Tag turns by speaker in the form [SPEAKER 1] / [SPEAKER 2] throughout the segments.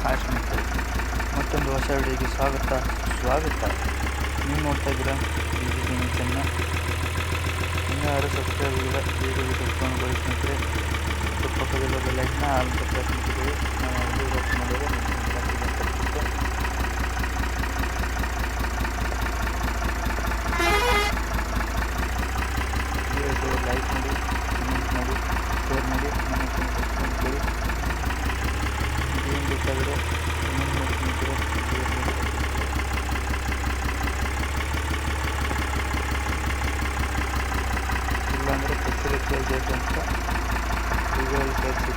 [SPEAKER 1] Hi ಸ್ನೇಹಿತರೆ, ಮತ್ತೊಂದು ಹೊಸ ವಿಡಿಯೋಗೆ ಸ್ವಾಗತ. ನೀವು ನೋಡ್ತಾ ಇದ್ದೀರಾ BGC ನ್ಯೂಸನ್ನು. ಇನ್ನೂ ಯಾರು ಸಬ್ಸ್ಕ್ರೈಬ್ ಆಗಿಲ್ಲ, ಬೇಗ ಸಬ್ಸ್ಕ್ರೈಬ್ ಸ್ನೇಹಿತರೆ. ಮತ್ತು ಪಕ್ಕದಲ್ಲಿರೋ ಬೆಲ್ಲೈಕನ್ನ ಆಲ್ ಅಂತ ಪ್ರೆಸ್ ಮಾಡ್ತೀವಿ. ನಾವು ವಿಡಿಯೋ ಮಾಡಿದರೆ ಲೈಕ್ ಮಾಡಿ, ಕಮೆಂಟ್ ಮಾಡಿ, ಶೇರ್ ಮಾಡಿ, ನಮ್ಮ ಸಬ್ಸ್ಕ್ರೈಬ್ ಮಾಡಿ. ಏನು ಬೇಕಾದರೆ ಕಮೆಂಟ್ ಮಾಡಿ ಸ್ನೇಹಿತರೆ. ಇಲ್ಲಾಂದರೆ ಪೆಟ್ರೋಲ್ ಬೇಕು ಅಂತ ಗೂಗಲ್ ಸರ್ಚ್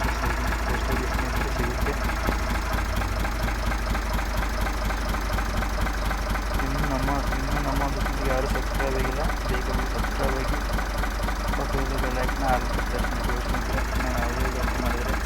[SPEAKER 1] ಪೋಸ್ಟಲ್ಲಿ ಸ್ನೇಹಿತರೆ ಸಿಗುತ್ತೆ. ಇನ್ನೂ ನಮ್ಮ ಯಾರು ಸಬ್ಸ್ಕ್ರೈಬ್ ಆಗಿಲ್ಲ, ಬೇಗ ಸಬ್ಸ್ಕ್ರೈಬ್ ಆಗಿ ಪಕ್ಕದ ಬೆಲ್ಲೈಕನ್ನ ಆಲ್ ಪ್ರೆಸ್ ಮಾಡಿ ಸ್ನೇಹಿತರೆ. ನಾನು ಯಾವುದೇ ಕೆಲಸ ಮಾಡಿದರೆ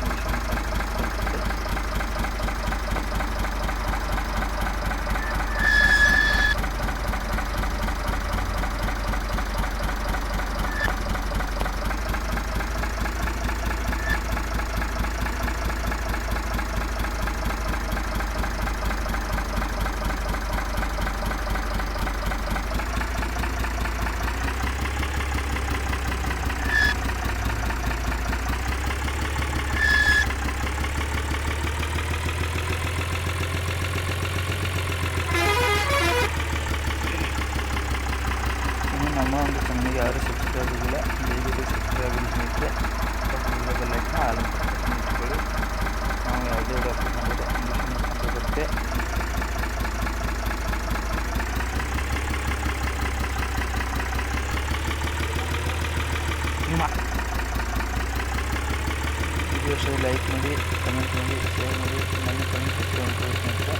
[SPEAKER 1] ನಮ್ಮ ಒಂದು ಚಾನಲ್ಗೆ ಯಾರು ಸಬ್ಸ್ಕ್ರೈಬ್ ಆಗಿಲ್ಲ, ಬೇಗ ಸಬ್ಸ್ಕ್ರೈಬ್ ಆಗಿ ಸ್ನೇಹಿತರೆ. ಪಕ್ಕದ ಬೆಲ್ಲೈಕನ್ನ ಆಲ್ ಅಂತ ಪ್ರೆಸ್ ಮಾಡಿಟ್ಕೊಳ್ಳಿ. ನಾವು ಯಾವುದೇ ಅಪ್ಲೋಡ್ ಮಾಡಿದ್ರೆ ನೋಟಿಫಿಕೇಶನ್ ಬರುತ್ತೆ. ವಿಡಿಯೋಸ್ ಲೈಕ್ ಮಾಡಿ, ಕಮೆಂಟ್ ಮಾಡಿ, ಶೇರ್ ಮಾಡಿ, ನನ್ನ ಕಮೆಂಟ್ ಸಬ್ಸ್ಕ್ರೈಬ್ ಮಾಡಿ ಸ್ನೇಹಿತರೆ.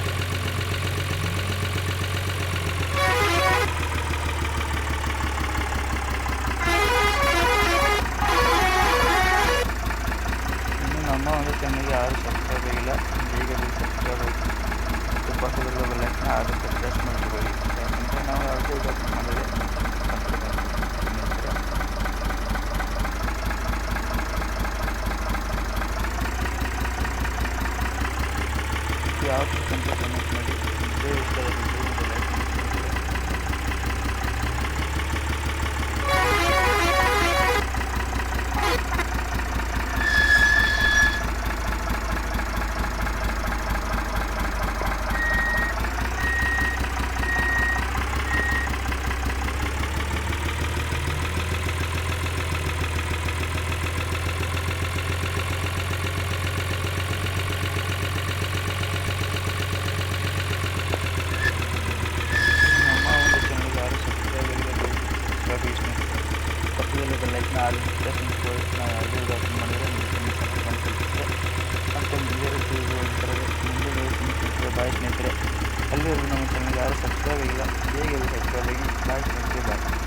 [SPEAKER 1] ನಮ್ಮ ಒಂದು ಚಾನಲ್ಗೆ ಯಾರು ಸಬ್ಸ್ಕ್ರೈಬ್ ಆಗಿಲ್ಲ, ಬೇಗ ಸಬ್ಸ್ಕ್ರೈಬ್ ಆಗಿ ಮತ್ತು ಪಕ್ಕದಲ್ಲಿರೋ ಬೆಲ್ಲೈಕನ್ನ ಆದಷ್ಟು ಪ್ರೆಸ್ ಮಾಡ್ಕೊಳ್ಳಿ. ಯಾಕಂದರೆ ನಾವು ಯಾವುದೇ ಅಪ್ಲೋಡ್ ಮಾಡಿದರೆ ಯಾವ ಅಂತ ಕಮೆಂಟ್ ಮಾಡಿ. ಇದೇ ಇಷ್ಟವಾದ ಲೈಕ್ ಮಾಡಿ. ಪಕ್ಕದಲ್ಲಿ ಬೆಲ್ಲೈಕನ್ನ ಆಲ್ ಪ್ರೆಸ್ ಮಾಡ್ಕೊಳ್ಳಿ. ನಾವು ಯಾವುದೇ ಅಪ್ಲೋಡ್ ಮಾಡಿದರೆ ಮತ್ತು ಮುಂದೆ ಬಾಯ್ ಸ್ನೇಹಿತರೆ. ಅಲ್ಲಿವರೆಗೂ ನಮ್ಮ ಚಾನಲ್ಗೆ ಯಾರು ಸಬ್ಸ್ಕ್ರೈಬ್ ಆಗಿಲ್ಲ, ಬೇಗ ಸಬ್ಸ್ಕ್ರೈಬ್ ಆಗಿ ಬಾಯ್ ಸ್ನೇಹಿತರೆ. ಬಾಯ್.